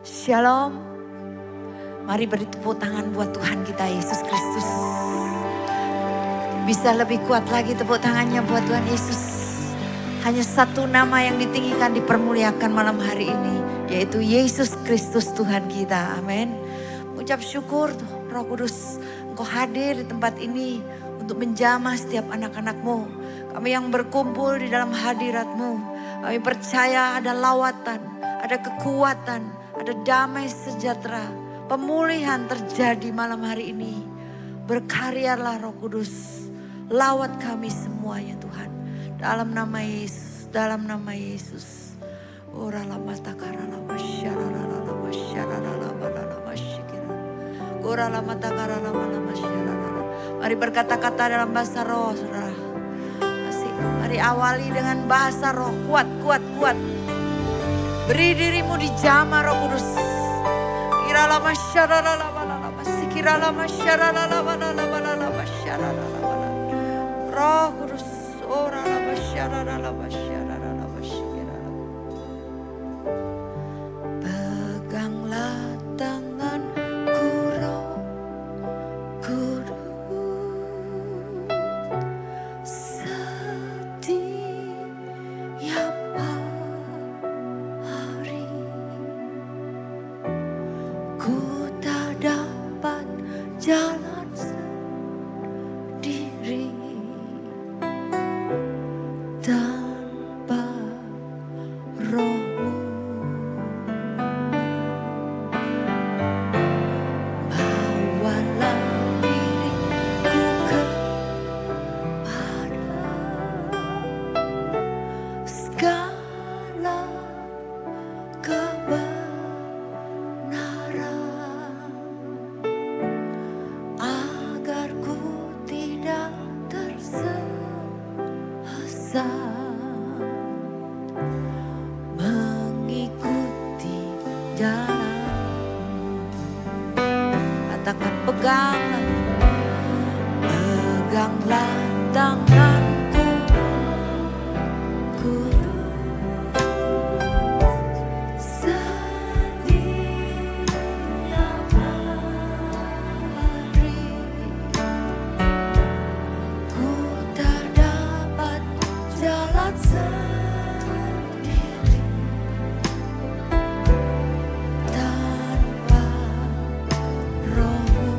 Shalom. Mari beri tepuk tangan buat Tuhan kita Yesus Kristus. Bisa lebih kuat lagi tepuk tangannya buat Tuhan Yesus. Hanya satu nama yang ditinggikan, dipermuliakan malam hari ini, yaitu Yesus Kristus Tuhan kita. Amin. Ucap syukur Roh Kudus, Engkau hadir di tempat ini untuk menjamah setiap anak-anak-Mu. Kami yang berkumpul di dalam hadirat-Mu, kami percaya ada lawatan, ada kekuatan, ada damai sejahtera, pemulihan terjadi malam hari ini. Berkaryalah Roh Kudus, lawat kami semuanya Tuhan. Dalam nama Yesus, dalam nama Yesus. Ora mata karala masyarala masyarala balala masyikira. Ora mata karala masyarala. Mari berkata-kata dalam bahasa roh, saudara. Mari awali dengan bahasa roh, kuat, kuat, kuat. Beri dirimu dijamah Roh Kudus. Kirala masyarala balala masyikirala masyarala balala balala masyarala balala. Roh Kudus, ora masyarala masyarala masyikirala. Peganglah tanganku Roh Kudus. Jalan sendiri tanpa Roh-Mu. Bawalah diriku kepada segala kebenaran. Mengikuti jalan, katakan peganglah, peganglah tanganku, setiap hari. Ku tak dapat jalan sendiri tanpa Roh-Mu.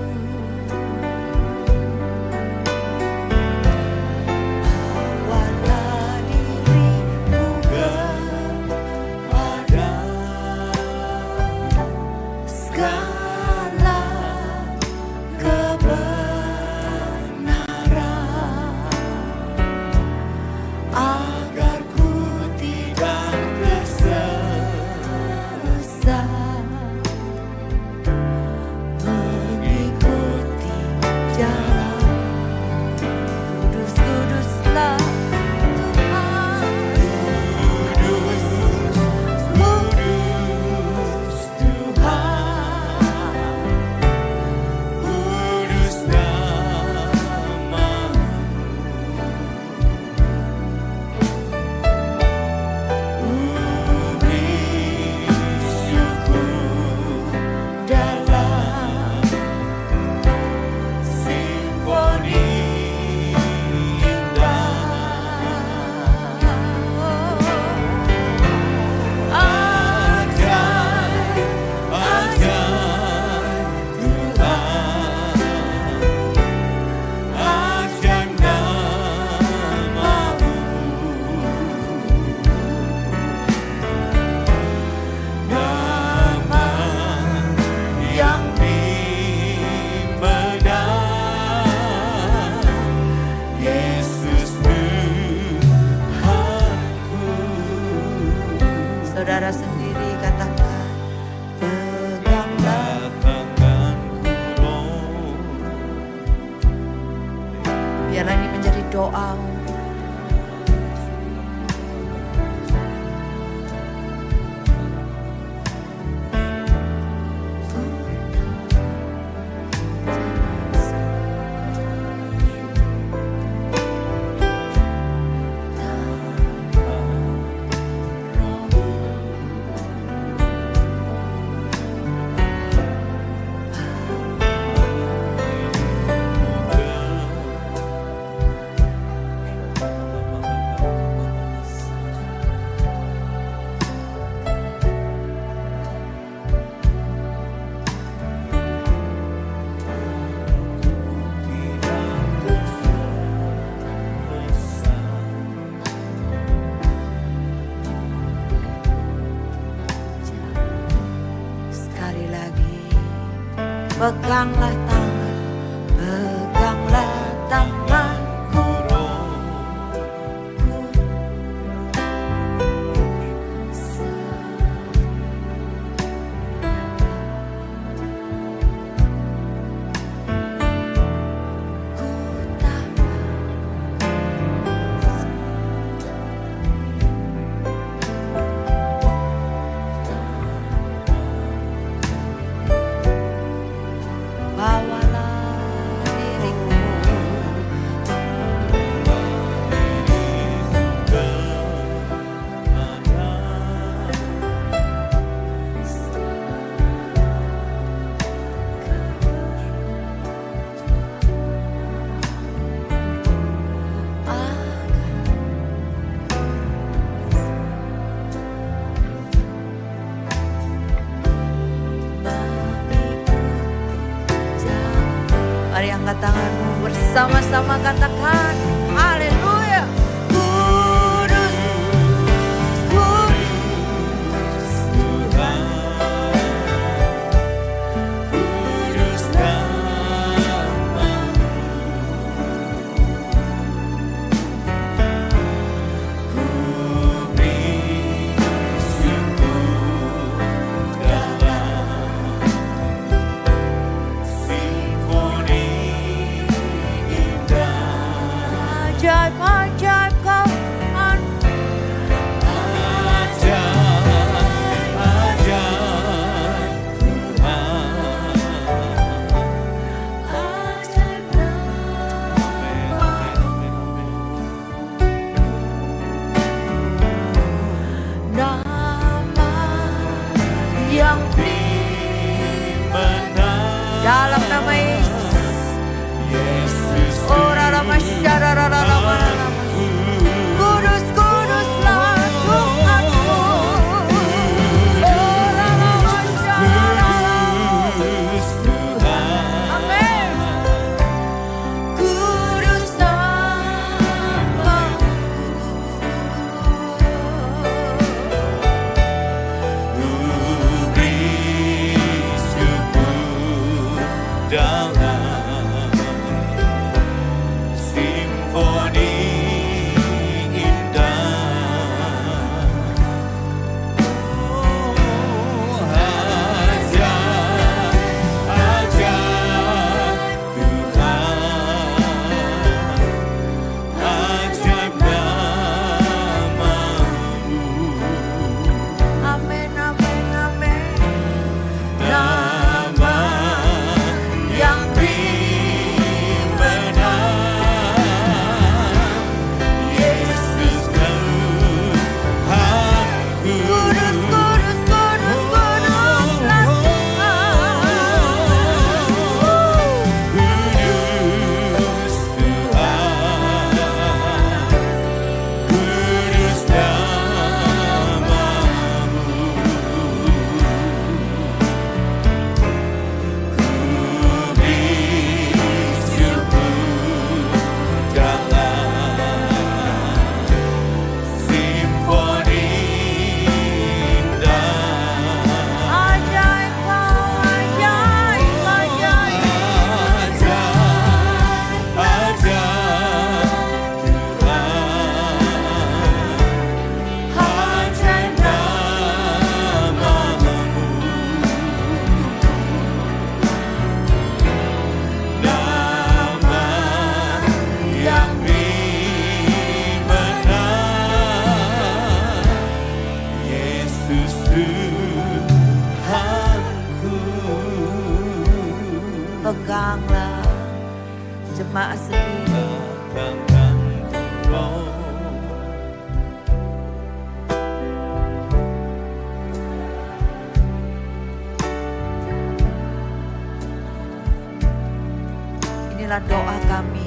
Peganglah tangan, peganglah tanganku. Mari angkat tanganmu bersama-sama katakan haleluya. Kudus, kudus Tuhan, kudus namamu. Ku beri syukur dalam simfoni ajaib-ajaib kau Tuhan. Ajaib-ajaib Tuhan. Ajaib nama yang benar. Dalam nama Yesus. Oh, kudus, kuduslah Tuhanku. Amin. Kudus namamu. Ku beri syukur dalam simfoni indah. Ajaib-ajaib Tuhan, ajaib namamu. Amin, amin, amin. Nama yang peganglah jemaat sedia. Inilah doa kami.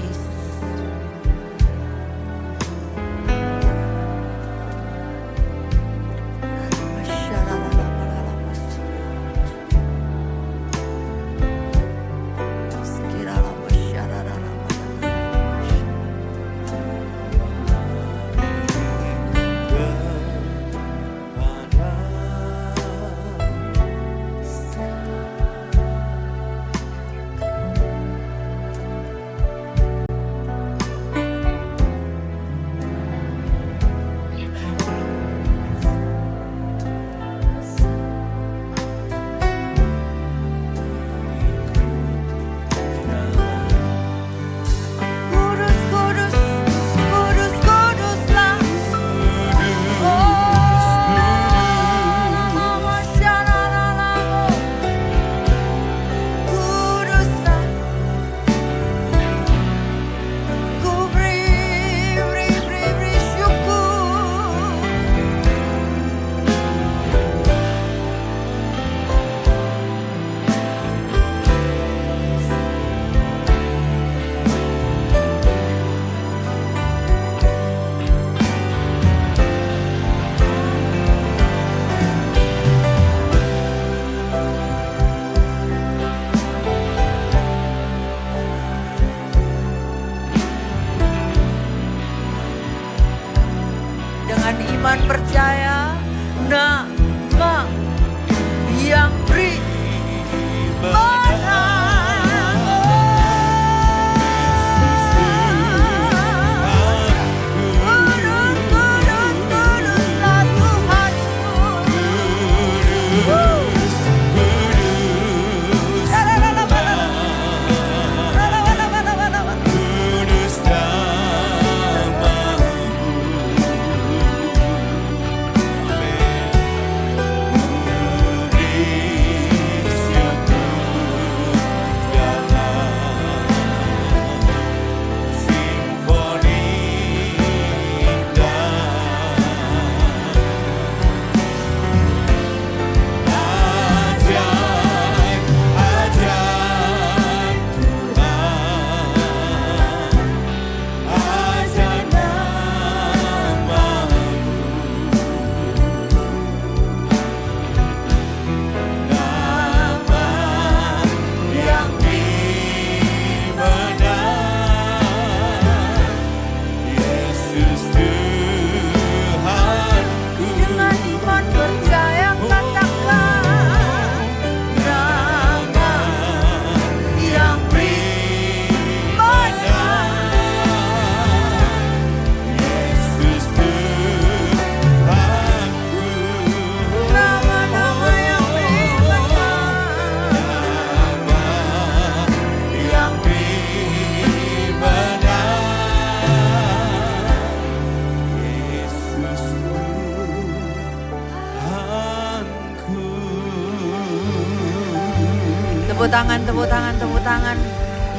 tepuk tangan, tepuk tangan, tepuk tangan.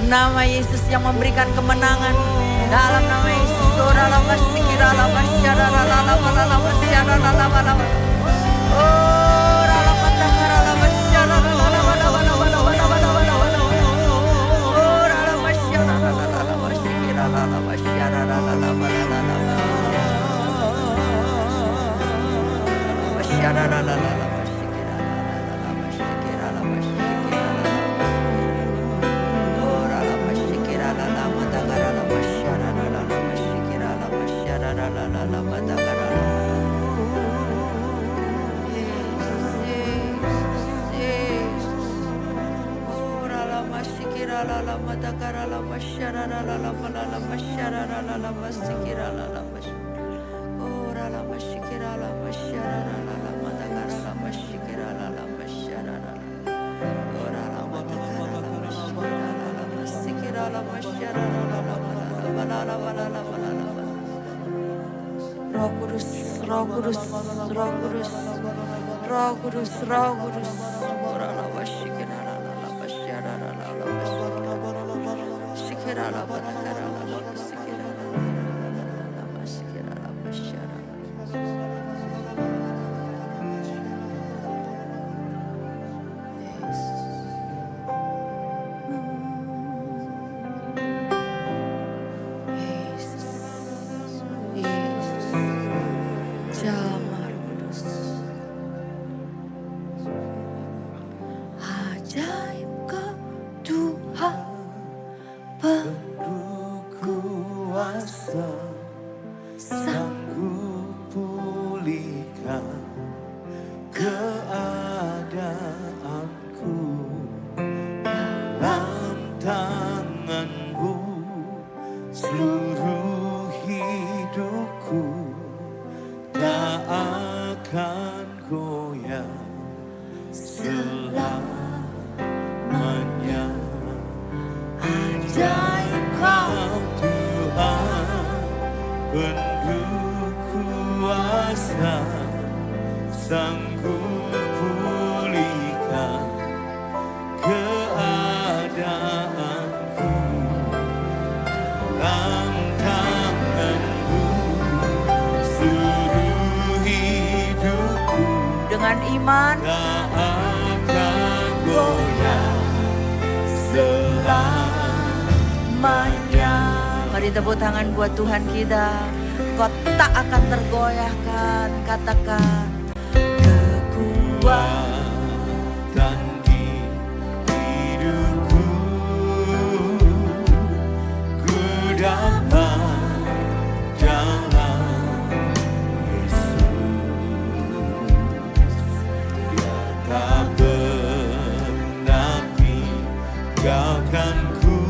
Nama Yesus yang memberikan kemenangan. Dalam nama Yesus. Roh Kudus, Roh Kudus, Roh Kudus, Roh Kudus, Roh Kudus. Ajaib kau Tuhan, penuh kuasa, sanggup pulihkan keadaanku. Dalam tangan-Mu seluruh hidupku tak akan goyah selamanya. Ajaib kau Tuhan, penuh kuasa, sanggup pulihkan keadaanku. Dalam tangan-Mu seluruh hidupku dengan iman tak akan goyah selamanya. Mari tepuk tangan buat Tuhan kita. Kau tak akan tergoyahkan. Katakan kekuatan di hidupku, ku dapat jalan Yesus. Dia tak pernah tinggalkanku,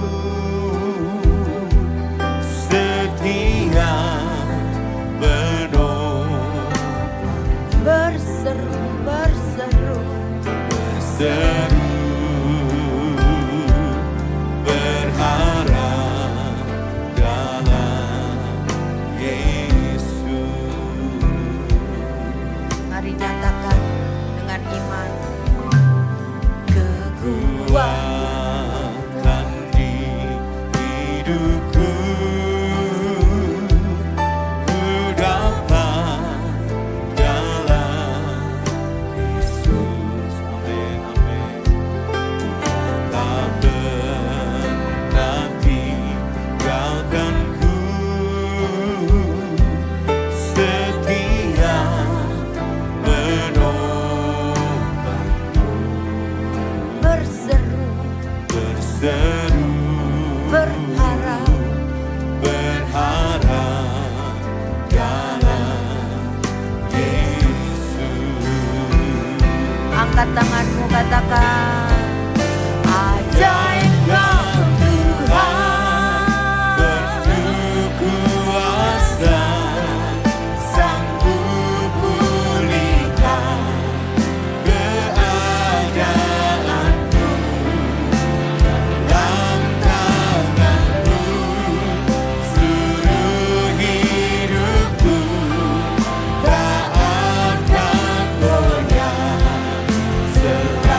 setia menolong. Berseru, berseru, berseru, berharap dalam Yesus. Mari nyatakan dengan iman. Kekuatan di hidupku, ku dapat dalam Yesus. Amin, amin. Tak pernah tinggalkanku, setia menolongku. Berseru, berseru, berharap, berharap dalam Yesus. Angkat tanganmu, katakan ajaib kau Tuhan, penuh kuasa, sanggup pulihkan keadaanku. Dalam tangan-Mu seluruh hidupku tak akan goyah selamanya.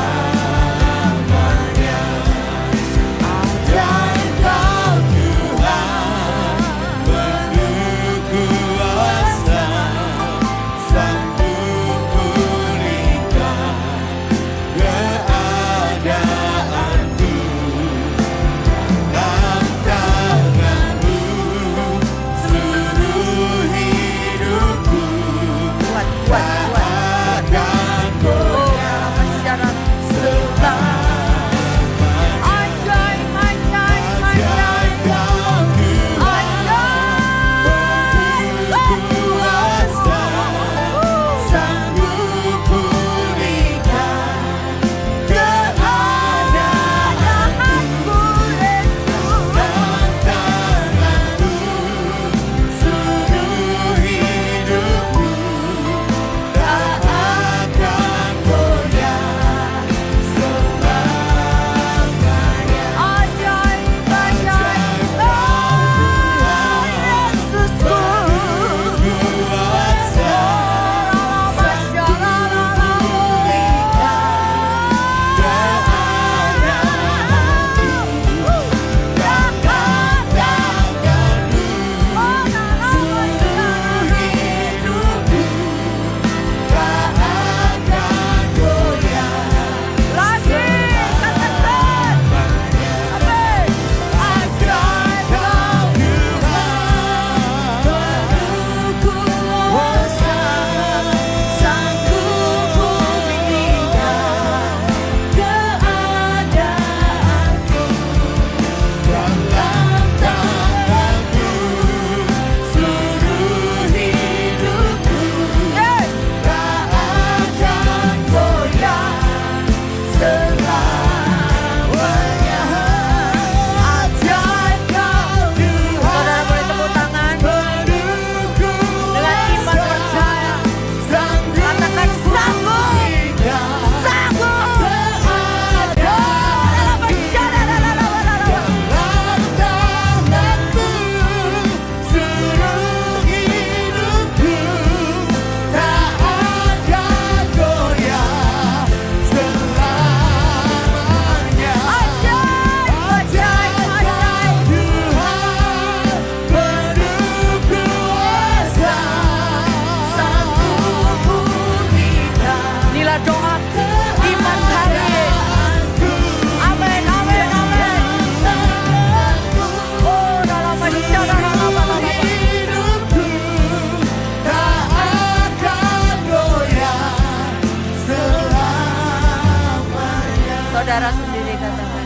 saudara sendiri katakan,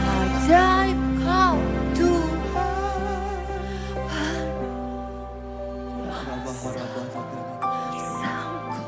ajaib kau Tuhan. Sanggup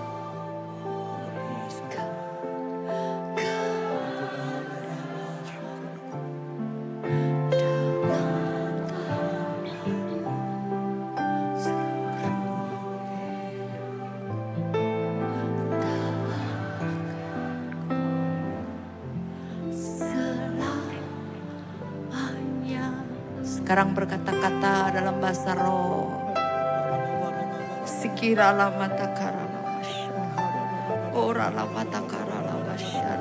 sekarang berkata-kata dalam bahasa roh. Sikira la mata kara la masya. Ora la mata kara la masya.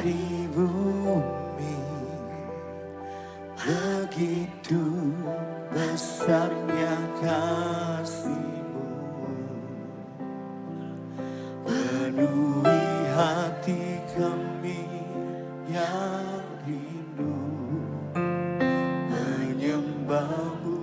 dari bumi, begitu besarnya kasih-Mu, penuhi hati kami yang rindu menyembah-Mu.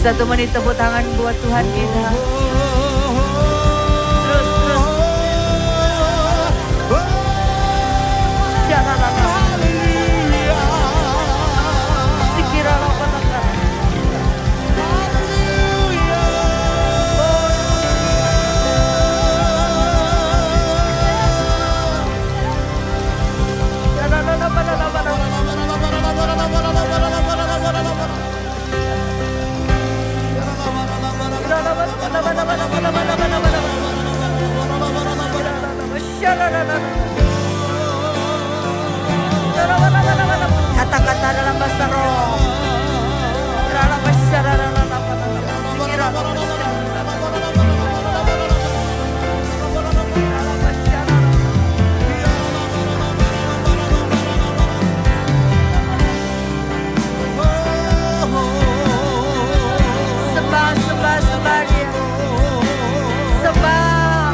1 menit tepuk tangan buat Tuhan kita. Terus. Kata-kata dalam bahasa roh. Sembah dia. Sembah.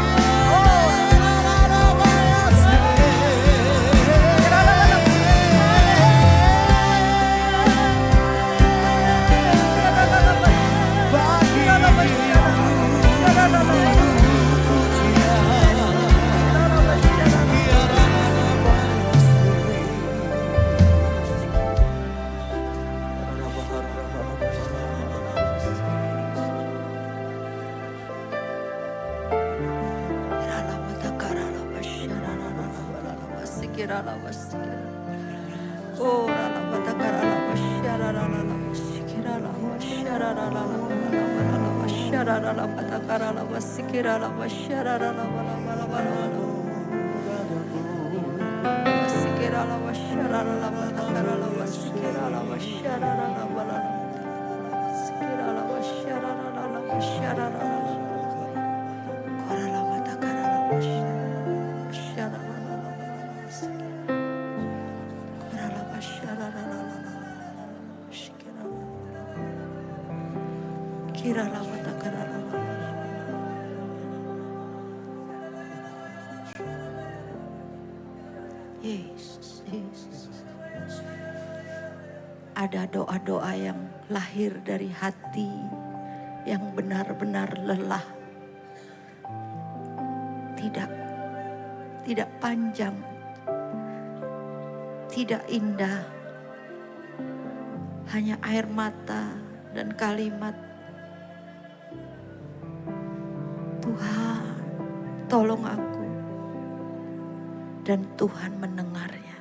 Yesus. Ada doa-doa yang lahir dari hati yang benar-benar lelah. Tidak panjang, tidak indah. Hanya air mata dan kalimat, Tuhan, tolong aku. Dan Tuhan mendengarnya.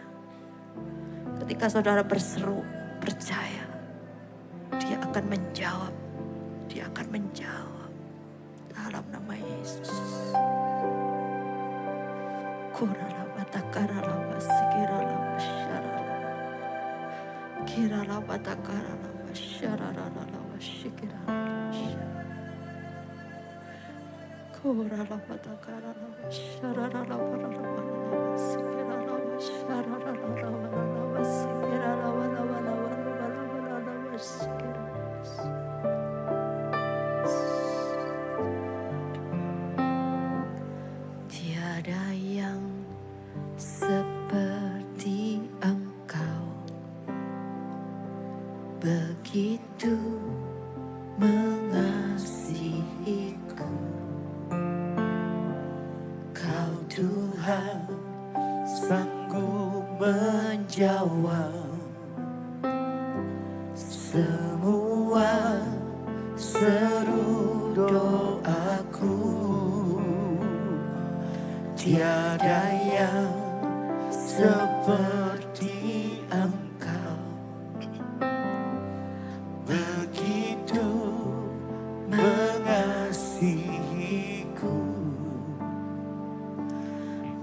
Ketika saudara berseru, percaya, Dia akan menjawab. Dia akan menjawab. Dalam nama Yesus. Tiada yang seperti Engkau, begitu mengasihiku. Kau Tuhan sanggup menjawab semua seru doaku. Tiada yang seperti Engkau, begitu mengasihiku.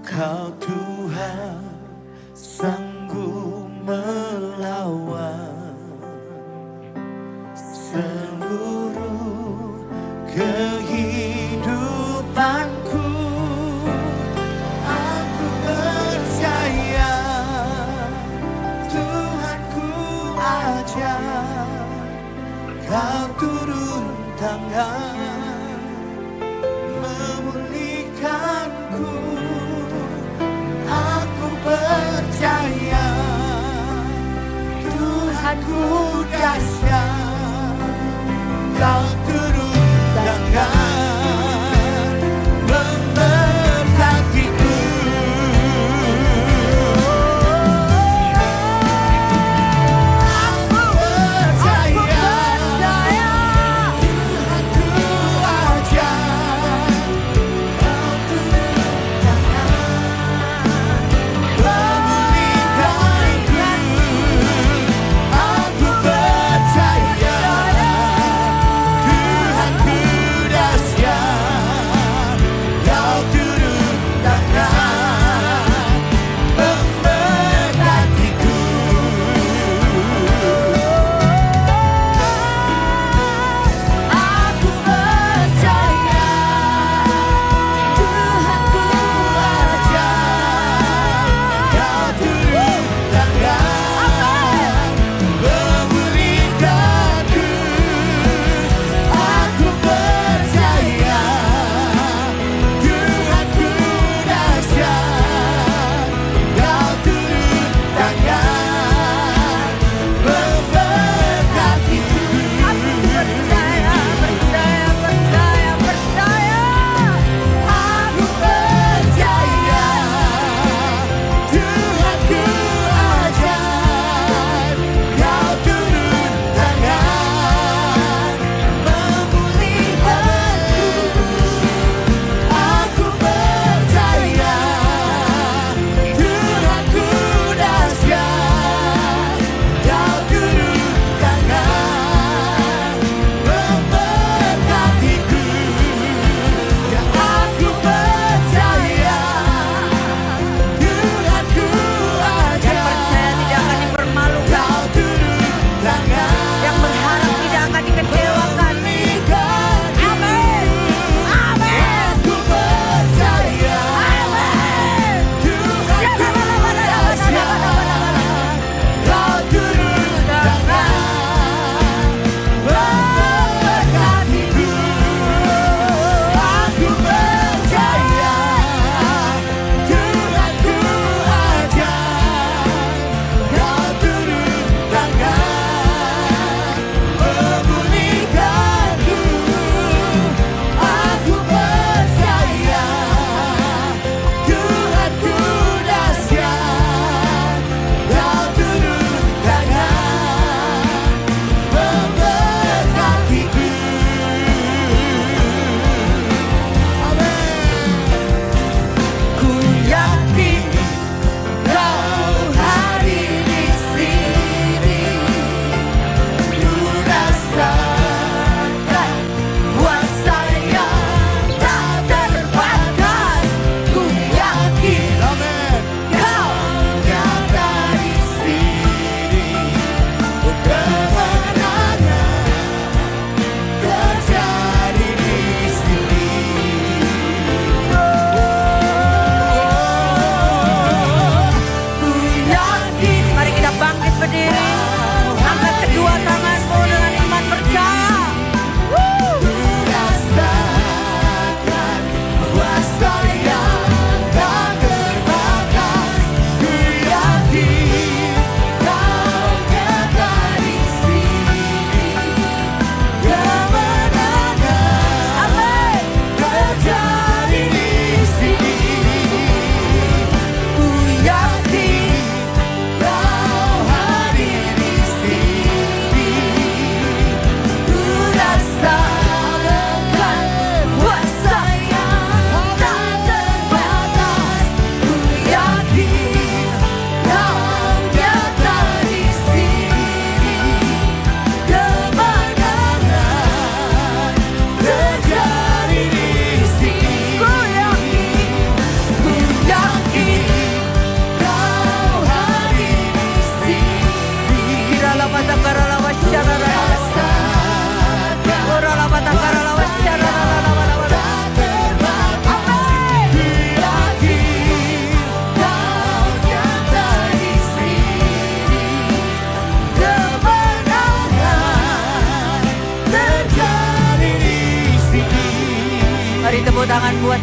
Kau Tuhan sanggup melawan seluruh kehidupanku. Aku percaya Tuhanku aja. Kau turun tangan memulihkanku. Aku percaya Tuhanku dahsyat.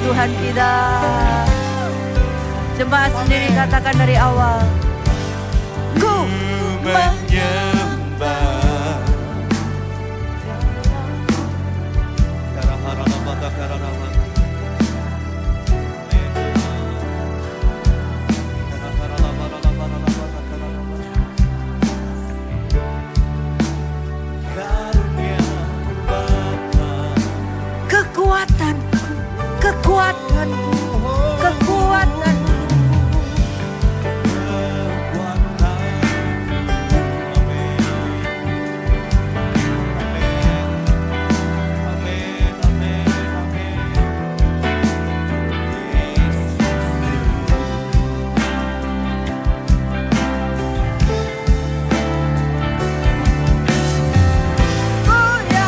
Tuhan kita. Jemaat sendiri katakan dari awal. Ku menyembah. Karunia Bapa, kekuatanku, kekuatanku, kekuatanku. kekuatan. Amin. Amin. Amin. Amin. Yesus. Oh ya,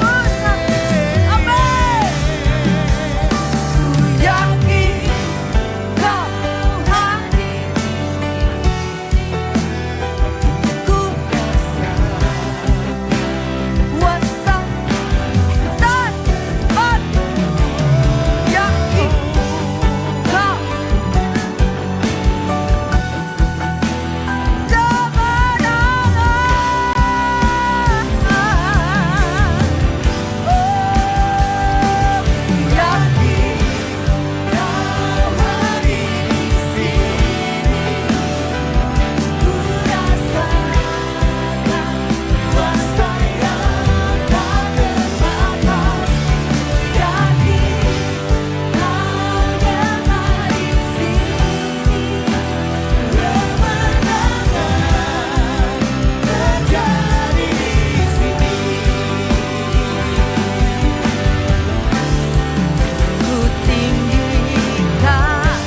oh amin. Ku yakin Kau hadir. Ku kuasa dan yakin Kau ku tinggikan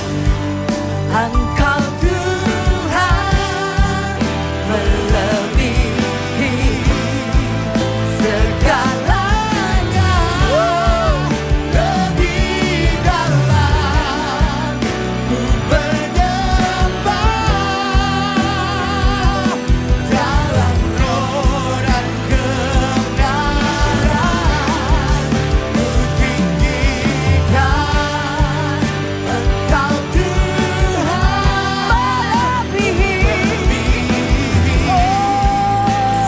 Engkau Tuhan melebihi segalanya, lebih dalam ku menyembah dalam roh dan kebenaran. Ku tinggikan Engkau Tuhan melebihi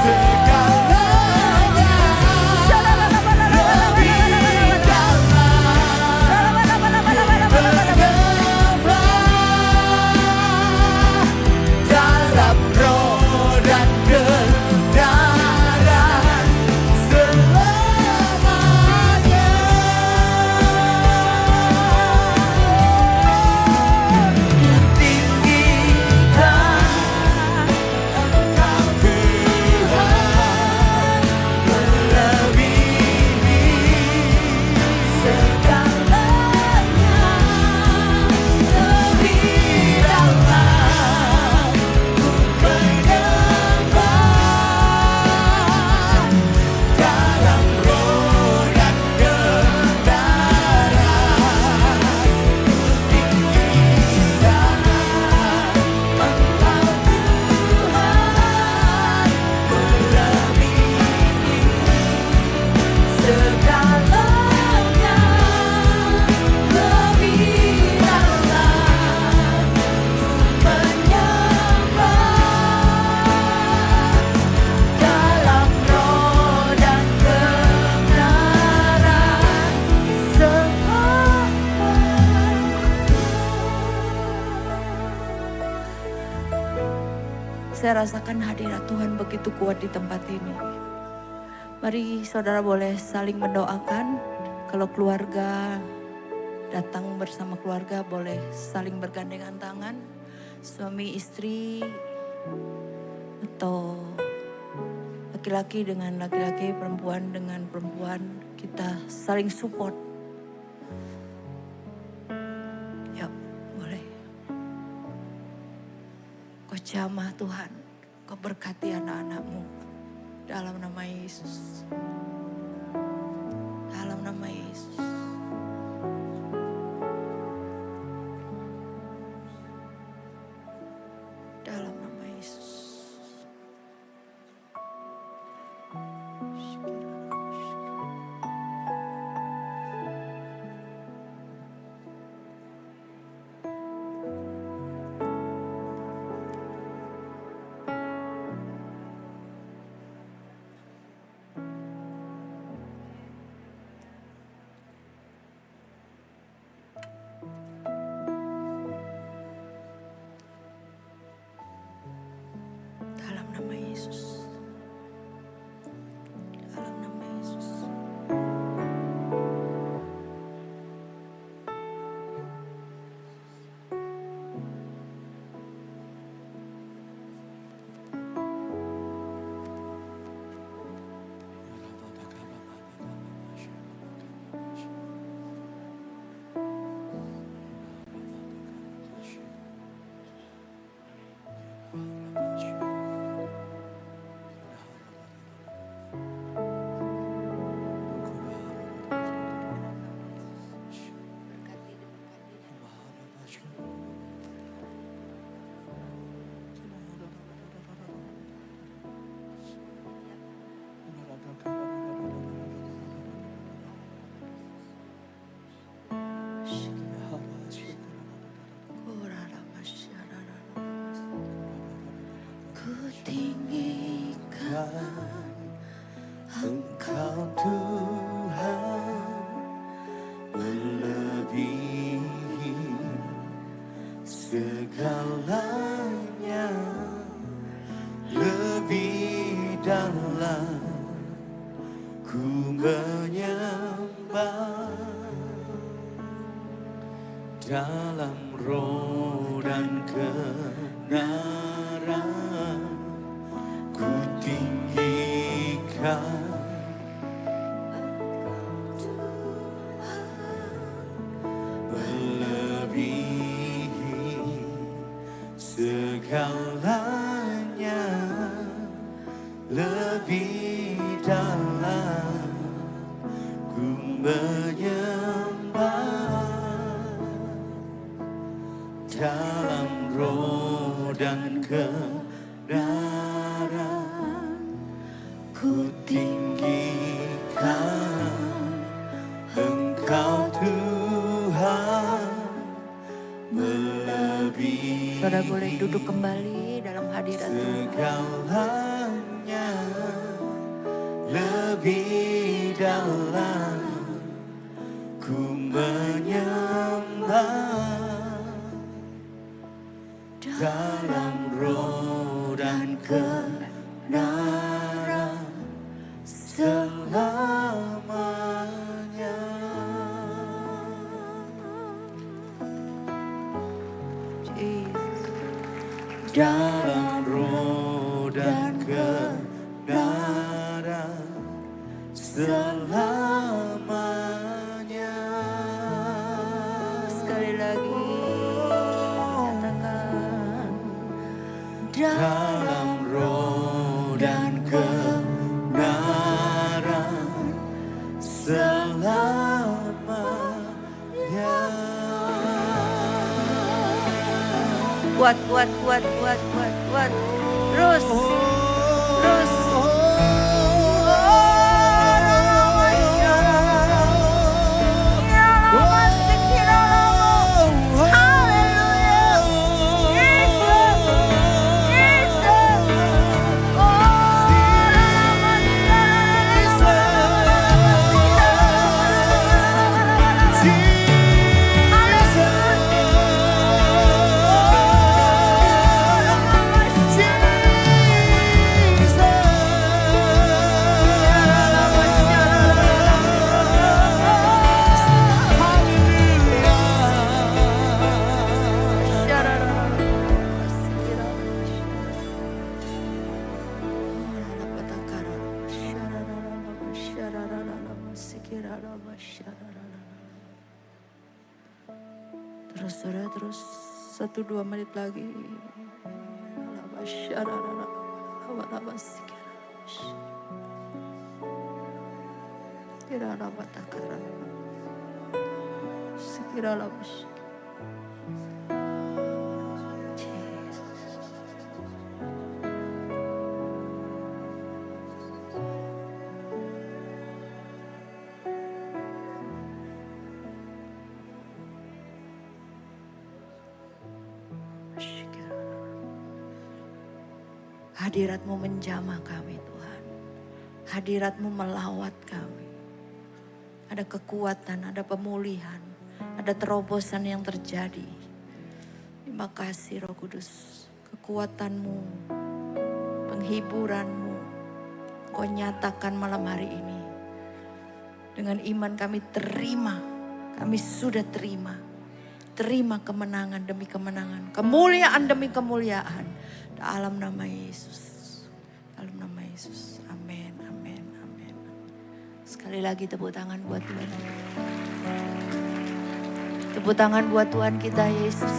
segalanya, lebih dalam roh dan kebenaran selamanya. Tinggikan Engkau Tuhan melebihi segalanya, lebih dalam ku menyembah dalam roh dan kebenaran. Tinggikan Engkau Tuhan melebihi segalanya, lebih dalam ku menyembah dalam roh dan kebenaran selamanya. Saya rasakan hadirat Tuhan begitu kuat di tempat ini. Mari saudara boleh saling mendoakan. Kalau keluarga datang bersama keluarga boleh saling bergandengan tangan. Suami istri atau laki-laki dengan laki-laki, perempuan dengan perempuan. Kita saling support. Yuk, boleh. Kau jamah Tuhan, Kau berkati anak-anak-Mu dalam nama Yesus. Dalam nama Yesus. Dalam nama Yesus. Ku tinggikan Engkau Tuhan melebihi segalanya, lebih dalam ku menyembah dalam roh dan kebenaran. Ku tinggikan melebihi segalanya, lebih dalam ku menyembah dalam roh dan kebenaran. Ku tinggikan Engkau Tuhan melebihi Saudara boleh duduk kembali dalam hadirat Tuhan. segalanya, lebih dalam ku menyembah dalam roh dan kebenaran selamanya. Dalam roh dan kebenaran selamanya. Sekali lagi katakan Dalam roh dan kebenaran selamanya. Kuat. Terus. Terus saudara, terus 1-2 menit lagi. Hadirat-Mu menjamah kami Tuhan. Hadirat-Mu melawat kami. Ada kekuatan, ada pemulihan, ada terobosan yang terjadi. Terima kasih Roh Kudus. Kekuatan-Mu, penghiburan-Mu, Kau nyatakan malam hari ini. Dengan iman kami terima, kami sudah terima. Terima kemenangan demi kemenangan, kemuliaan demi kemuliaan. Dalam nama Yesus. Dalam nama Yesus. Amin, amin, amin. Sekali lagi tepuk tangan buat Tuhan. Tepuk tangan buat Tuhan kita Yesus.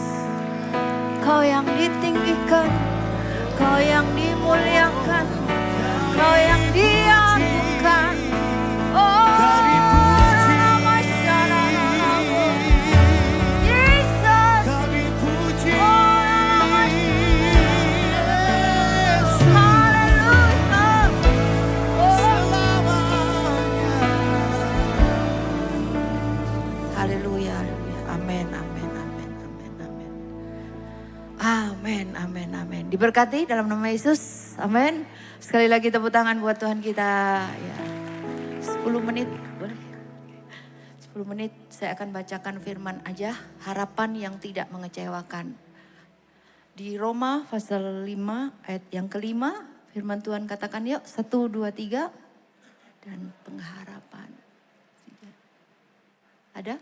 Kau yang ditinggikan, Kau yang dimuliakan, Kau yang diagungkan. Oh, nama Yesus, Amin, amin, amin. Diberkati dalam nama Yesus. Amin. Sekali lagi tepuk tangan buat Tuhan kita. Ya. 10 menit, boleh? 10 menit saya akan bacakan firman aja. Harapan yang tidak mengecewakan. Di Roma pasal 5 ayat yang kelima. Firman Tuhan katakan yuk 1, 2, 3. Dan pengharapan. Ada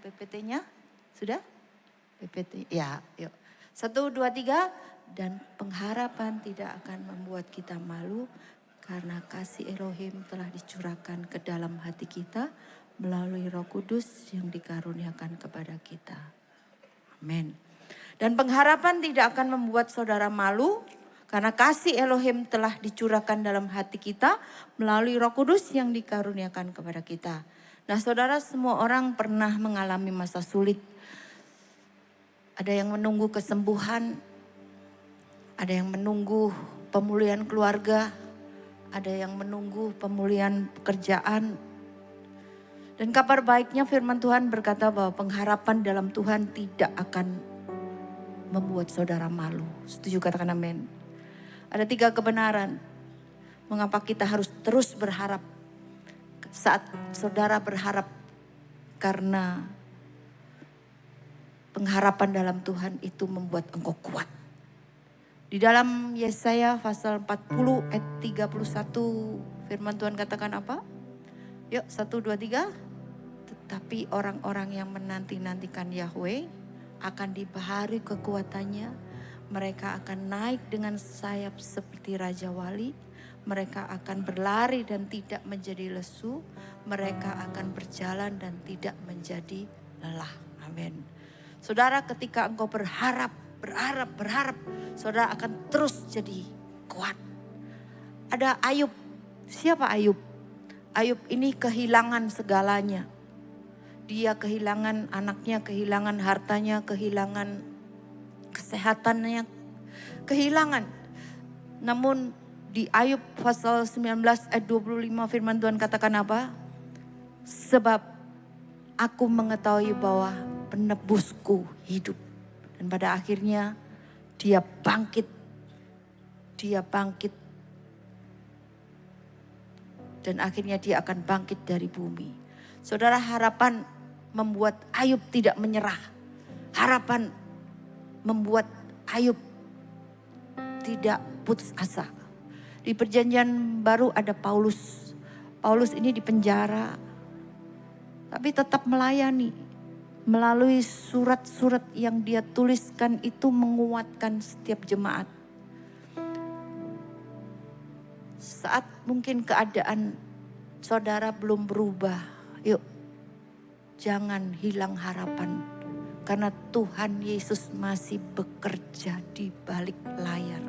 PPT-nya? Sudah? PPT, ya yuk. 1, 2, 3. Dan pengharapan tidak akan membuat kita malu. Karena kasih Elohim telah dicurahkan ke dalam hati kita melalui Roh Kudus yang dikaruniakan kepada kita. Amin. Dan pengharapan tidak akan membuat saudara malu karena kasih Elohim telah dicurahkan dalam hati kita melalui Roh Kudus yang dikaruniakan kepada kita. Nah, saudara, semua orang pernah mengalami masa sulit. Ada yang menunggu kesembuhan, ada yang menunggu pemulihan keluarga, ada yang menunggu pemulihan pekerjaan. Dan kabar baiknya firman Tuhan berkata bahwa pengharapan dalam Tuhan tidak akan membuat saudara malu. Setuju, katakan amin. Ada 3 kebenaran. Mengapa kita harus terus berharap. Saat saudara berharap karena pengharapan dalam Tuhan itu membuat engkau kuat. Di dalam Yesaya pasal 40 ayat 31 firman Tuhan katakan apa? Yuk 1, 2, 3. Tetapi orang-orang yang menanti-nantikan Yahweh akan dibahari kekuatannya. Mereka akan naik dengan sayap seperti Raja Wali. Mereka akan berlari dan tidak menjadi lesu. Mereka akan berjalan dan tidak menjadi lelah. Amin. Saudara, ketika engkau berharap, saudara akan terus jadi kuat. Ada Ayub. Siapa Ayub? Ayub ini kehilangan segalanya. Dia kehilangan anaknya, kehilangan hartanya, kehilangan kesehatannya, kehilangan. Namun di Ayub pasal 19 ayat 25 firman Tuhan katakan apa? Sebab aku mengetahui bahwa penebusku hidup. Dan pada akhirnya dia bangkit. Dan akhirnya dia akan bangkit dari bumi. Saudara, harapan membuat Ayub tidak menyerah. Harapan membuat Ayub tidak putus asa. Di perjanjian baru ada Paulus. Paulus ini di penjara. Tapi tetap melayani. Melalui surat-surat yang dia tuliskan itu menguatkan setiap jemaat. Saat mungkin keadaan saudara belum berubah, yuk jangan hilang harapan. Karena Tuhan Yesus masih bekerja di balik layar.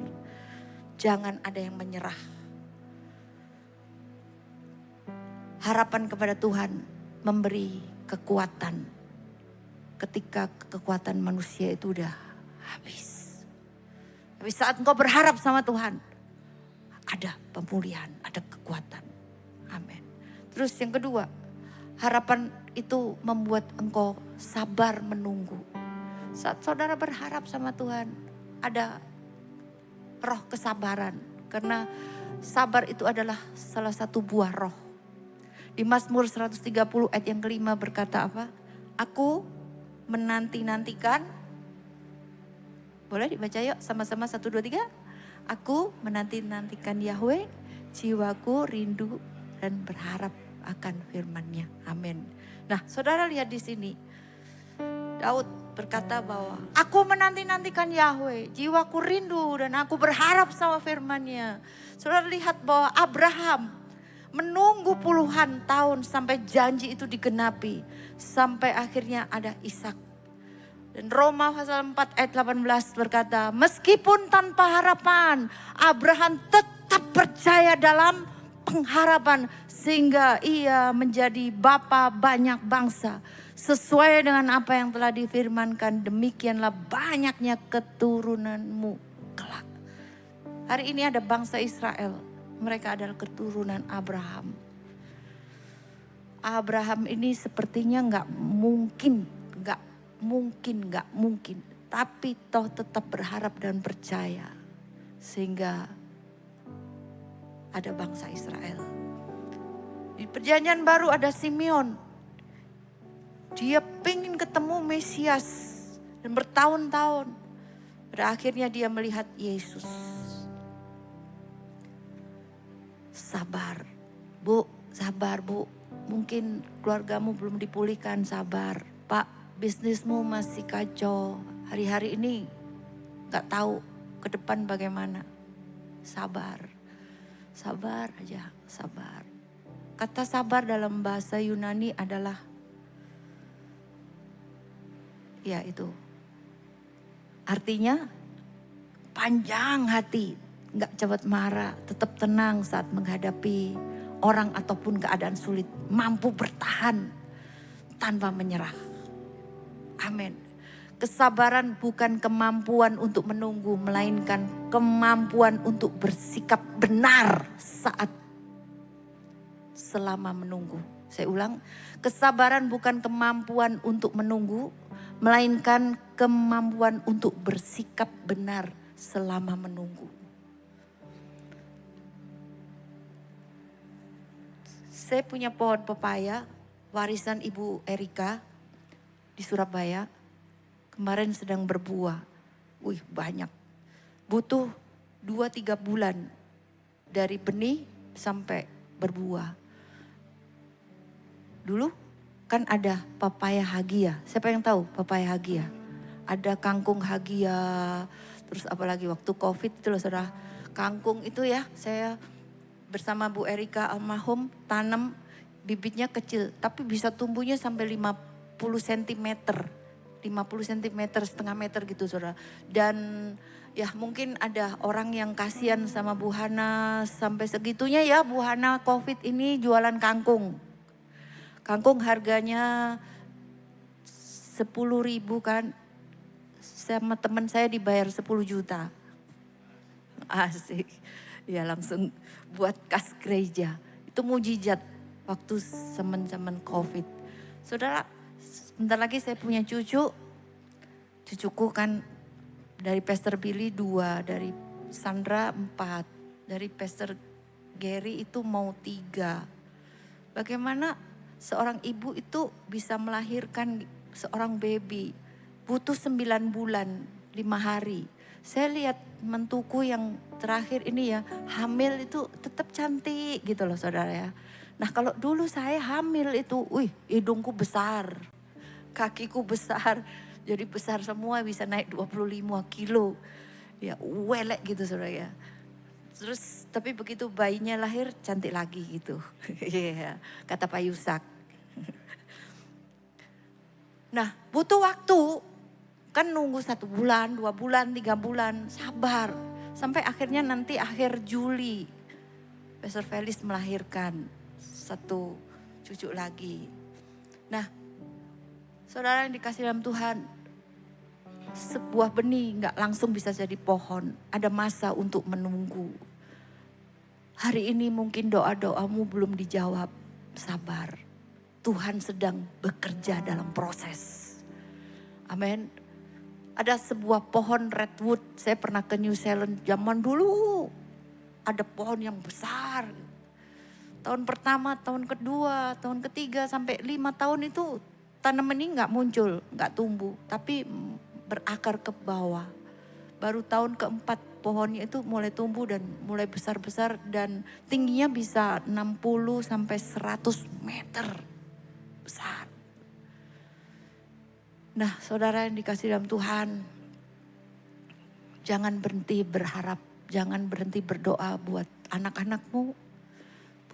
Jangan ada yang menyerah. Harapan kepada Tuhan memberi kekuatan. Ketika kekuatan manusia itu udah habis. Tapi saat engkau berharap sama Tuhan, ada pemulihan, ada kekuatan. Amin. Terus yang kedua, harapan itu membuat engkau sabar menunggu. Saat saudara berharap sama Tuhan, ada roh kesabaran. Karena sabar itu adalah salah satu buah roh. Di Mazmur 130 ayat yang kelima berkata apa? Aku menanti-nantikan. Boleh dibaca yuk sama-sama 1, 2, 3. Aku menanti-nantikan Yahweh, jiwaku rindu dan berharap akan firman-Nya. Amin. Nah, saudara lihat di sini. Daud berkata bahwa aku menanti-nantikan Yahweh, jiwaku rindu dan aku berharap sama firman-Nya. Saudara lihat bahwa Abraham menunggu puluhan tahun sampai janji itu digenapi. Sampai akhirnya ada Ishak. Dan Roma pasal 4 ayat 18 berkata, meskipun tanpa harapan, Abraham tetap percaya dalam pengharapan. Sehingga ia menjadi bapa banyak bangsa. Sesuai dengan apa yang telah difirmankan, demikianlah banyaknya keturunanmu kelak. Hari ini ada bangsa Israel. Mereka adalah keturunan Abraham. Abraham ini sepertinya gak mungkin Tapi toh tetap berharap dan percaya. Sehingga ada bangsa Israel. Di perjanjian baru ada Simeon. Dia pengen ketemu Mesias. Dan bertahun-tahun. Pada akhirnya dia melihat Yesus. Sabar. Bu, sabar bu. Mungkin keluargamu belum dipulihkan, sabar. Pak, bisnismu masih kacau. Hari-hari ini gak tahu ke depan bagaimana. Sabar. Sabar aja, sabar. Kata sabar dalam bahasa Yunani adalah, ya itu. Artinya panjang hati, gak cepat marah, tetap tenang saat menghadapi orang ataupun keadaan sulit. Mampu bertahan tanpa menyerah. Amin. Kesabaran bukan kemampuan untuk menunggu, melainkan kemampuan untuk bersikap benar saat selama menunggu. Saya ulang, kesabaran bukan kemampuan untuk menunggu, melainkan kemampuan untuk bersikap benar selama menunggu. Saya punya pohon pepaya, warisan Ibu Erika di Surabaya. Kemarin sedang berbuah. Wih, banyak. Butuh 2-3 bulan dari benih sampai berbuah. Dulu kan ada papaya hagia. Siapa yang tahu papaya hagia? Ada kangkung hagia. Terus apalagi waktu COVID itu loh saudara. Kangkung itu ya saya bersama Bu Erika almarhum tanam, bibitnya kecil. Tapi bisa tumbuhnya sampai 50 cm. 50 cm, setengah meter gitu saudara. Dan ya mungkin ada orang yang kasihan sama Bu Hana sampai segitunya ya Bu Hana COVID ini jualan kangkung. Kangkung harganya 10.000 kan. Sama teman saya dibayar 10 juta. Asik. Ya langsung buat kas gereja. Itu mujizat waktu zaman-zaman COVID. Saudara, sebentar lagi saya punya cucu. Cucuku kan dari Pastor Billy 2, dari Sandra 4, dari Pastor Gary itu mau 3. Bagaimana seorang ibu itu bisa melahirkan seorang baby. Butuh 9 bulan, 5 hari. Saya lihat mentuku yang terakhir ini ya, hamil itu tetap cantik gitu loh saudara ya. Nah kalau dulu saya hamil itu, hidungku besar, kakiku besar, jadi besar semua bisa naik 25 kilo. Ya welek gitu saudara ya. Terus tapi begitu bayinya lahir cantik lagi gitu. Iya, kata Pak Yusak. Nah butuh waktu. Kan nunggu 1 bulan, 2 bulan, 3 bulan, sabar. Sampai akhirnya nanti akhir Juli, Pastor Felis melahirkan 1 cucu lagi. Nah, saudara yang dikasih dalam Tuhan, sebuah benih gak langsung bisa jadi pohon. Ada masa untuk menunggu. Hari ini mungkin doa-doamu belum dijawab, sabar. Tuhan sedang bekerja dalam proses. Amin. Ada sebuah pohon redwood, saya pernah ke New Zealand zaman dulu. Ada pohon yang besar. Tahun pertama, tahun kedua, tahun ketiga sampai 5 tahun itu tanaman ini gak muncul, gak tumbuh. Tapi berakar ke bawah. Baru tahun keempat pohonnya itu mulai tumbuh dan mulai besar-besar. Dan tingginya bisa 60 sampai 100 meter. Besar. Nah saudara yang dikasih dalam Tuhan, jangan berhenti berharap, jangan berhenti berdoa buat anak-anakmu,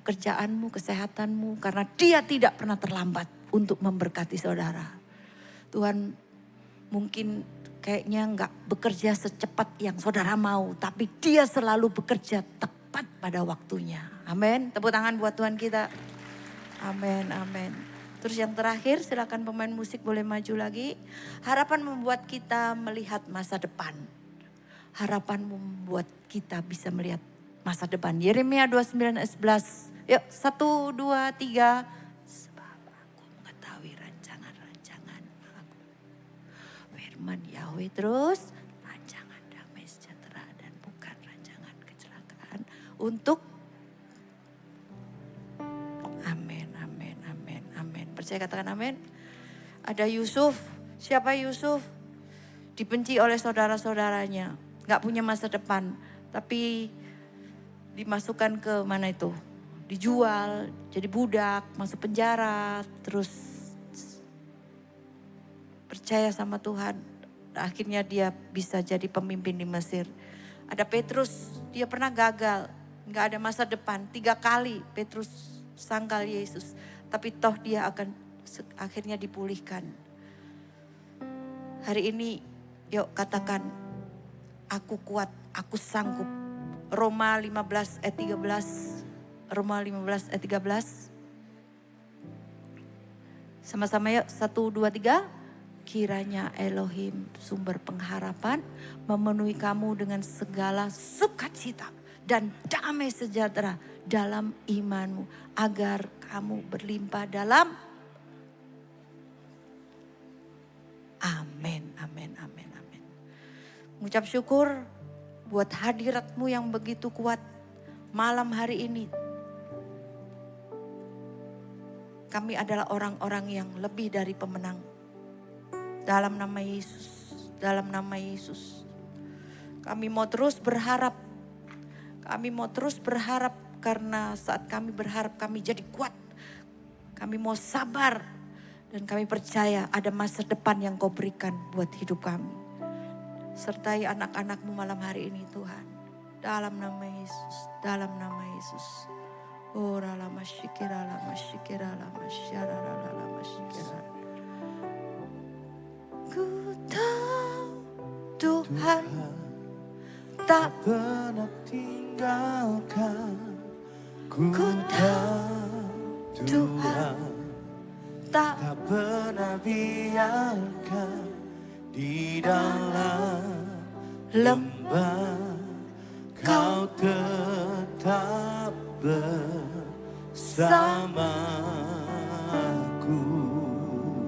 pekerjaanmu, kesehatanmu. Karena Dia tidak pernah terlambat untuk memberkati saudara. Tuhan mungkin kayaknya gak bekerja secepat yang saudara mau, tapi Dia selalu bekerja tepat pada waktunya. Amin, tepuk tangan buat Tuhan kita. Amin, amin. Terus yang terakhir, silakan pemain musik boleh maju lagi. Harapan membuat kita melihat masa depan. Harapan membuat kita bisa melihat masa depan. Yeremia 29 ayat 11. Yuk, 1, 2, 3. Sebab aku mengetahui rancangan-rancangan aku. firman Yahweh terus, rancangan damai sejahtera dan bukan rancangan kecelakaan untuk amin, amin, amin, amin. Percaya katakan amin. Ada Yusuf, siapa Yusuf? Dibenci oleh saudara-saudaranya, gak punya masa depan, tapi dimasukkan ke mana itu? Dijual, jadi budak, masuk penjara, terus percaya sama Tuhan. Akhirnya dia bisa jadi pemimpin di Mesir. Ada Petrus, dia pernah gagal, gak ada masa depan. 3 kali Petrus sangkal Yesus, tapi toh dia akan akhirnya dipulihkan. Hari ini yuk katakan, aku kuat, aku sanggup. Roma 15 ayat 13. Roma 15 ayat 13. Sama-sama yuk, 1, 2, 3. Kiranya Elohim sumber pengharapan memenuhi kamu dengan segala sukacita dan damai sejahtera dalam imanmu. Agar kamu berlimpah dalam amin, amin, amin, amin. Mengucap syukur buat hadiratmu yang begitu kuat malam hari ini. Kami adalah orang-orang yang lebih dari pemenang. Dalam nama Yesus, dalam nama Yesus. Kami mau terus berharap. Kami mau terus berharap karena saat kami berharap kami jadi kuat. Kami mau sabar dan kami percaya ada masa depan yang Kau berikan buat hidup kami. Sertai anak-anak-Mu malam hari ini Tuhan. Dalam nama Yesus, dalam nama Yesus. Ora lama syikira lama syikira lama syara lama syikira. Ku tahu Tuhan tak pernah tinggalkan. Ku tahu Tuhan tak pernah biarkan di dalam lembah. Kau tetap bersamaku.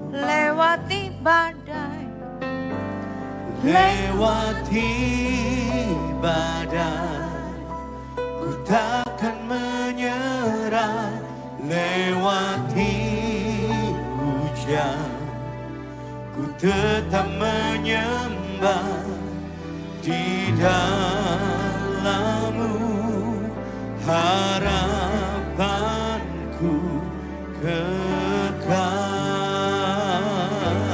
Lewati badai, Lewati badai, ku takkan menyerah. Lewati hujan, ku tetap menyembah. Di dalam-Mu harapanku kekal.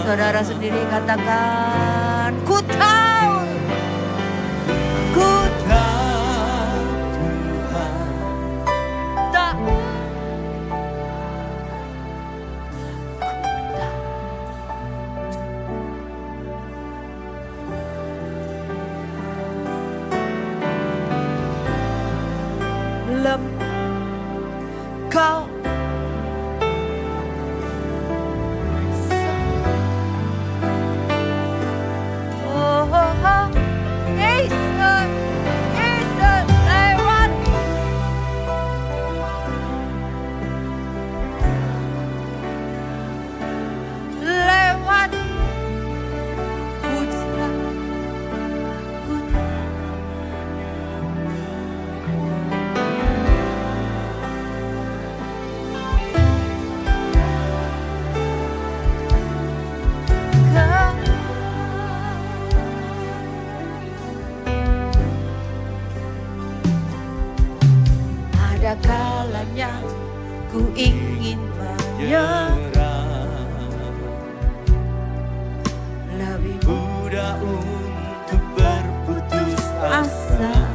saudara sendiri katakan, ku tahu, ku tahu Tuhan tak kau Yesus, Yesus lewat hujan ada kalanya ku ingin menyerah, lebih mudah untuk berputus asa.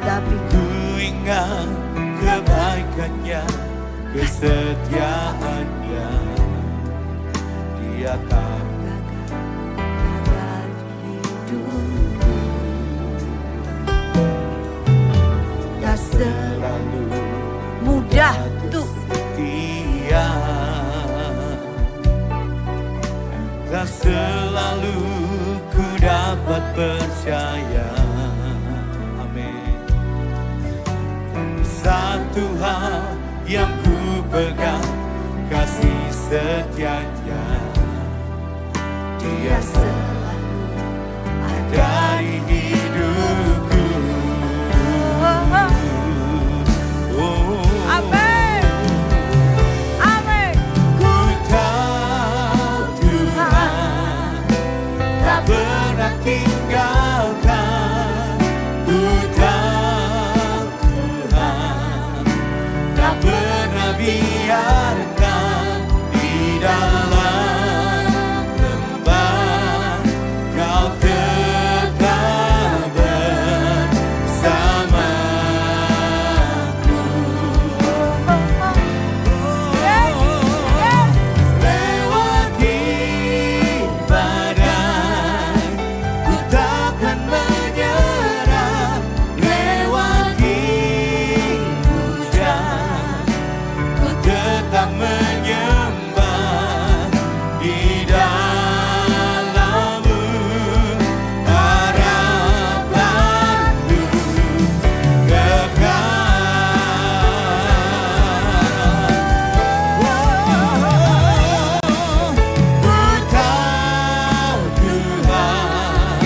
tapi Ku ingat kebaikannya, kesetiaannya. Dia tak gagal hidupku. Tak selalu mudah tuh setia, tak selalu ku dapat percaya. Amin. Satu hal yang ku pegang, kasih setianya. Dia selalu ada di hidupku. Amin. Amin. Ku tahu Tuhan tak pernah tinggalkan. Ku tahu Tuhan tak pernah biarkan di dalam lembah Kau tetap bersamaku. Lewati badai ku takkan menyerah, lewati hujan ku tetap menyembah di dalam-Mu harapanku kekal. Ku tahu Tuhan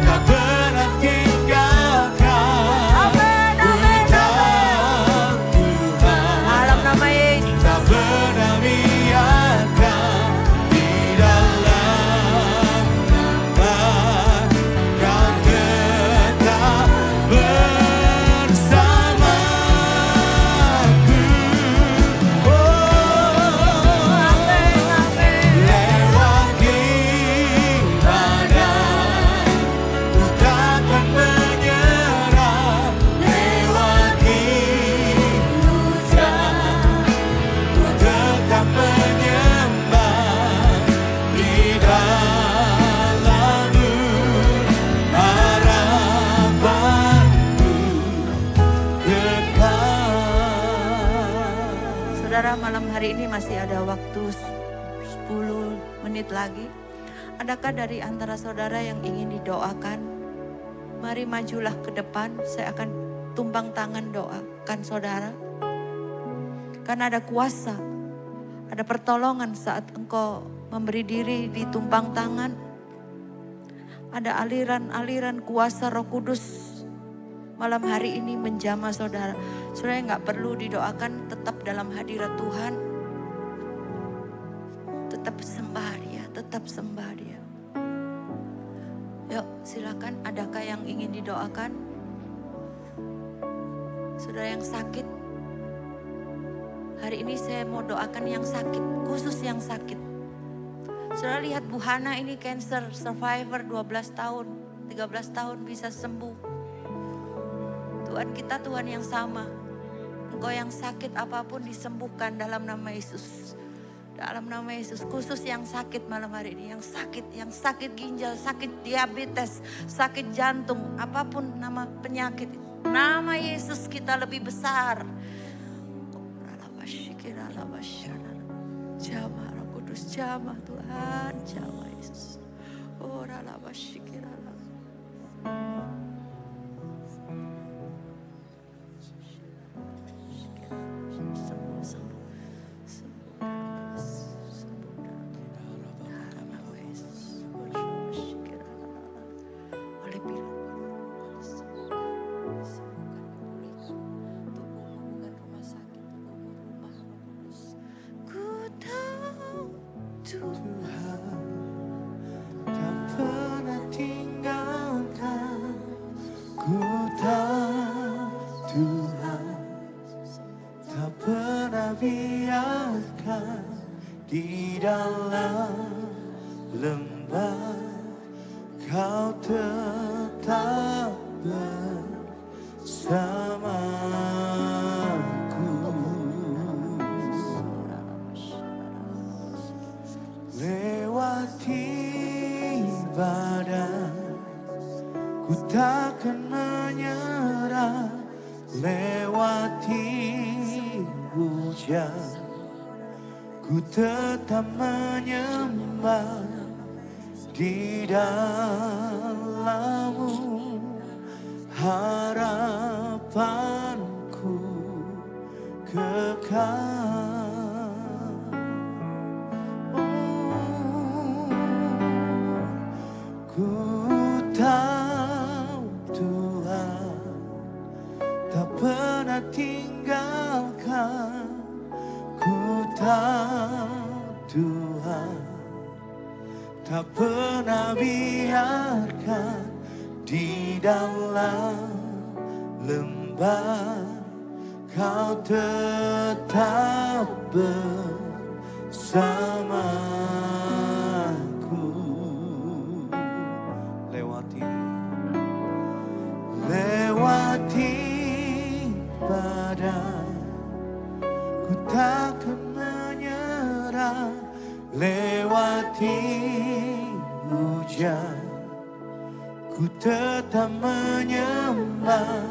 tak pernah tinggalkan. Amin, Ku amin, tahu Tuhan Dalam nama Yesus. tak pernah biarkan di dalam lembah Kau tetap bersamaku. Amin, amin. Lewati badai ku takkan menyerah, lewati hujan ku tetap menyembah di dalam-Mu harapanku kekal. Saudara, malam hari ini masih ada waktu 10 menit lagi. Adakah dari antara saudara yang ingin didoakan? Mari majulah ke depan, saya akan tumpang tangan doakan saudara. Karena ada kuasa, ada pertolongan saat engkau memberi diri di tumpang tangan. Ada aliran-aliran kuasa Roh Kudus malam hari ini menjamah saudara. Saudara nggak perlu didoakan, tetap dalam hadirat Tuhan. Tetap sembah Dia, tetap sembah Dia. Yuk silakan, adakah yang ingin didoakan? Saudara yang sakit, hari ini saya mau doakan yang sakit, khusus yang sakit. Saudara lihat Bu Hana ini cancer survivor 12 tahun, 13 tahun bisa sembuh. Tuhan kita Tuhan yang sama. Engkau yang sakit apapun disembuhkan dalam nama Yesus. Dalam nama Yesus, khusus yang sakit malam hari ini. Yang sakit ginjal, sakit diabetes, sakit jantung, apapun nama penyakit. Nama Yesus kita lebih besar. Jamah Roh Kudus, jamah Tuhan, jamah Yesus. Oh, biarkan di dalam lembah Kau tetap bersamaku. Lewati badai ku takkan menyerah, lewati hujan ku tetap menyembah di dalam-Mu harapanku kekal. Tuhan tak pernah biarkan di dalam lembah Kau tetap bersamaku. Lewati badai, ku takkan menyerah. Lewati hujan, ku tetap menyembah.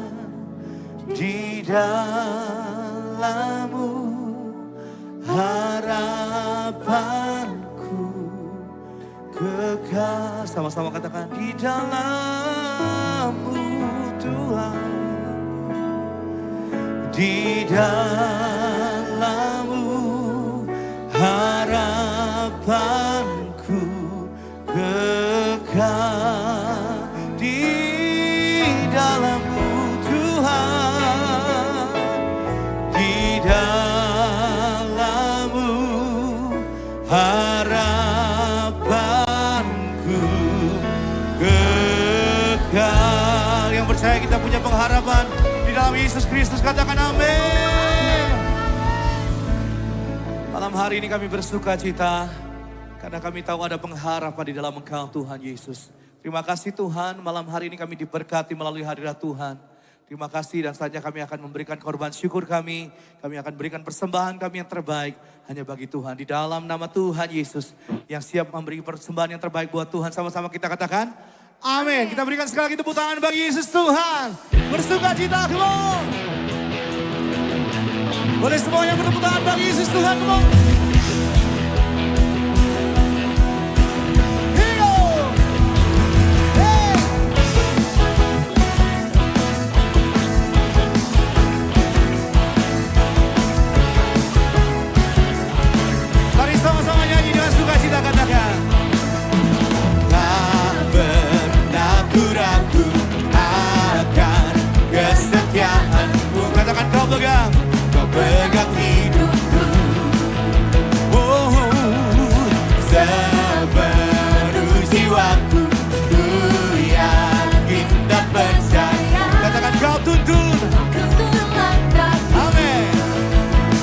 Di dalam-Mu harapanku kekal. Sama-sama katakan, di dalam-Mu Tuhan, di dalam-Mu harapanku kekal. Di dalam-Mu Tuhan, di dalam-Mu harapanku kekal. Yang percaya kita punya pengharapan di dalam Yesus Kristus, katakan amin. Malam hari ini kami bersuka cita karena kami tahu ada pengharapan di dalam Engkau Tuhan Yesus. Terima kasih Tuhan, malam hari ini kami diberkati melalui hadirat Tuhan. Terima kasih, dan saatnya kami akan memberikan korban syukur kami. Kami akan berikan persembahan kami yang terbaik hanya bagi Tuhan. Di dalam nama Tuhan Yesus yang siap memberi persembahan yang terbaik buat Tuhan. Sama-sama kita katakan amin. Kita berikan sekali lagi tepuk tangan bagi Yesus Tuhan. Bersuka cita, come on. Boleh semuanya bertepuk tangan bagi Yesus Tuhan, come on. Kita katakan, tak pernah ku ragu akan kesetiaan-Mu. Katakan, Kau pegang hidupku. Oh, sepenuh jiwaku, ku yakin dan percaya. Katakan, Kau tuntun langkahku. Amin.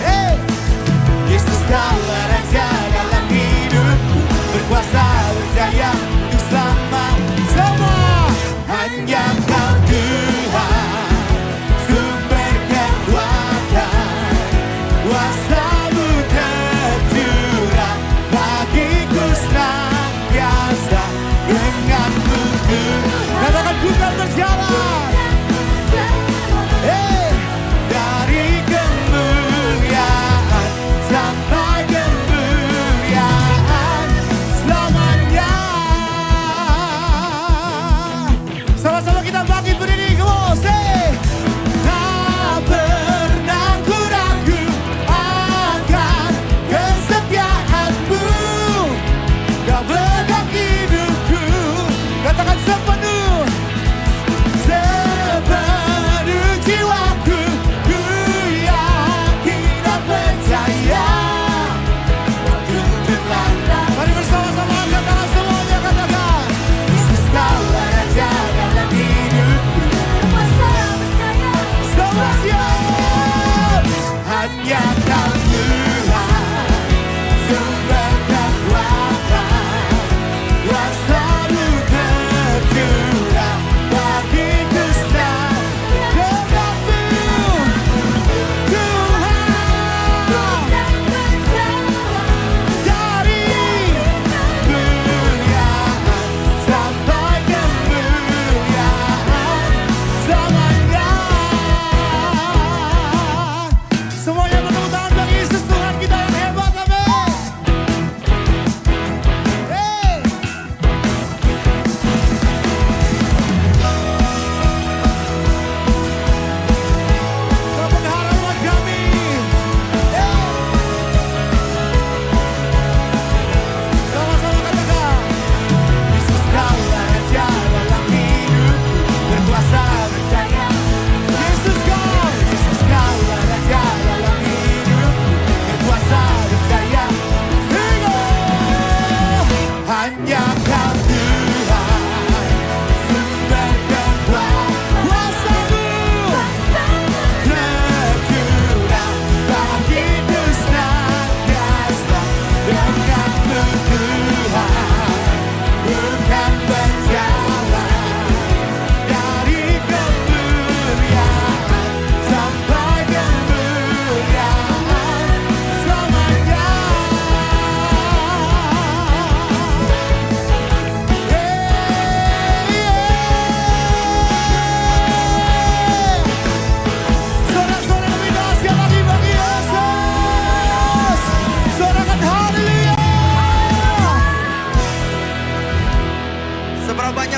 Hey, Yesus Kau Raja dalam hidupku, berkuasa berjaya untuk selama-lamanya. Hanya Kau Tuhan, sumber kekuatan, kuasa-Mu tercurah bagiku senantiasa. Denganmu katakan, ku kan berjalan. Hey, dari kemuliaan sampai kemuliaan, selama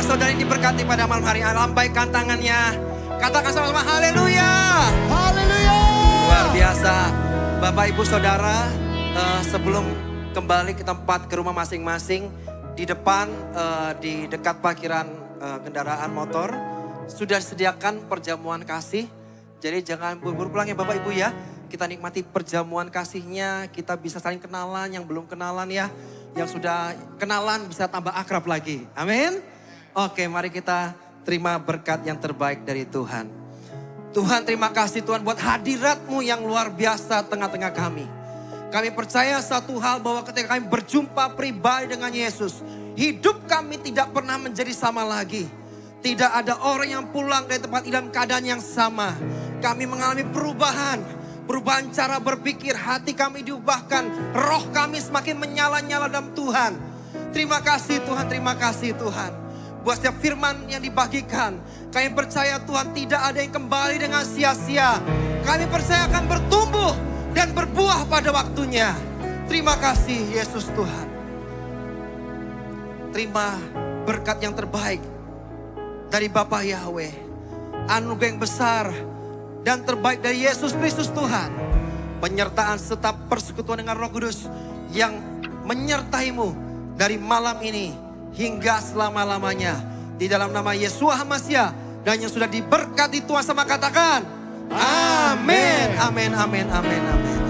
saudara ini diberkati pada malam hari. Lambaikan tangannya. Katakan sama-sama haleluya. Haleluya. Luar biasa. Bapak Ibu Saudara, sebelum kembali ke tempat ke rumah masing-masing, di depan di dekat parkiran kendaraan motor sudah disediakan perjamuan kasih. Jadi jangan buru-buru pulang ya Bapak Ibu ya. Kita nikmati perjamuan kasihnya, kita bisa saling kenalan, yang belum kenalan ya. Yang sudah kenalan bisa tambah akrab lagi. Amin. Oke, mari kita terima berkat yang terbaik dari Tuhan. Tuhan, terima kasih Tuhan buat hadirat-Mu yang luar biasa tengah-tengah kami. Kami percaya satu hal bahwa ketika kami berjumpa pribadi dengan Yesus, hidup kami tidak pernah menjadi sama lagi. Tidak ada orang yang pulang dari tempat ini dalam keadaan yang sama. Kami mengalami perubahan cara berpikir, hati kami diubahkan, roh kami semakin menyala-nyala dalam Tuhan. Terima kasih Tuhan, terima kasih Tuhan. Buat setiap firman yang dibagikan, kami percaya Tuhan tidak ada yang kembali dengan sia-sia. Kami percaya akan bertumbuh dan berbuah pada waktunya. Terima kasih Yesus Tuhan. Terima berkat yang terbaik dari Bapa Yahweh. Anugerah yang besar dan terbaik dari Yesus Kristus Tuhan. Penyertaan serta persekutuan dengan Roh Kudus yang menyertai-Mu dari malam ini hingga selama-lamanya. Di dalam nama Yeshua HaMashiach dan yang sudah diberkati Tuhan sama katakan amin, amin, amin, amin, amin.